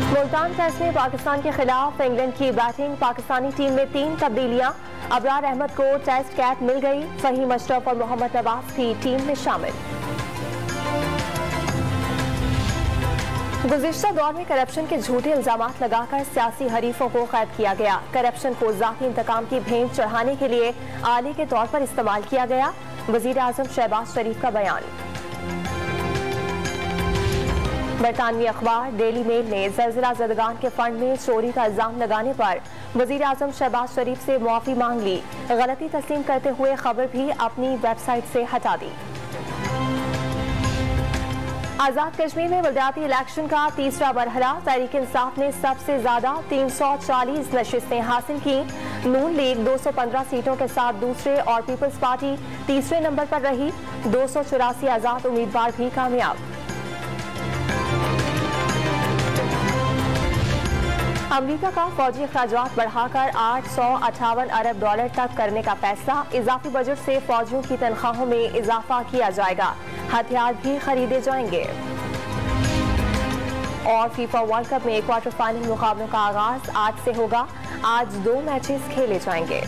Multan test में पाकिस्तान के खिलाफ इंग्लैंड की बैटिंग। पाकिस्तानी टीम में 3 तब्दीलियां। अबरार अहमद को टेस्ट कैप मिल गई। फहीम अशरफ और मोहम्मद नवाज भी टीम में शामिल। गुज़िश्ता दौर में करप्शन के झूठे इल्जामात लगाकर सियासी हरीफों को कैद किया गया। करप्शन को ज़ाती इंतकाम की भेंट चढ़ाने के लिए आले के तौर पर इस्तेमाल किया गया। वज़ीर आज़म शहबाज शरीफ का बयान। बरतानवी अखबार डेली मेल ने ज़लज़ला ज़दगान के फंड में चोरी का इल्जाम लगाने पर वज़ीर आज़म शहबाज शरीफ से मुआफ़ी मांग ली। गलती तस्लीम करते हुए खबर भी अपनी वेबसाइट से हटा दी। आज़ाद कश्मीर में बलदियाती इलेक्शन का तीसरा मरहला। तहरीक इंसाफ ने सबसे ज्यादा 340 नशिस्तें हासिल की। नून लीग 215 सीटों के साथ दूसरे और पीपल्स पार्टी तीसरे नंबर पर रही। 284 आज़ाद उम्मीदवार भी कामयाब। अमरीका का फौजी अखराजात बढ़ाकर $858 अरब तक करने का फैसला। इजाफी बजट से फौजियों की तनख्वाहों में इजाफा किया जाएगा। हथियार भी खरीदे जाएंगे। और फीफा वर्ल्ड कप में क्वार्टर फाइनल मुकाबलों का आगाज आज से होगा। आज 2 मैचेस खेले जाएंगे।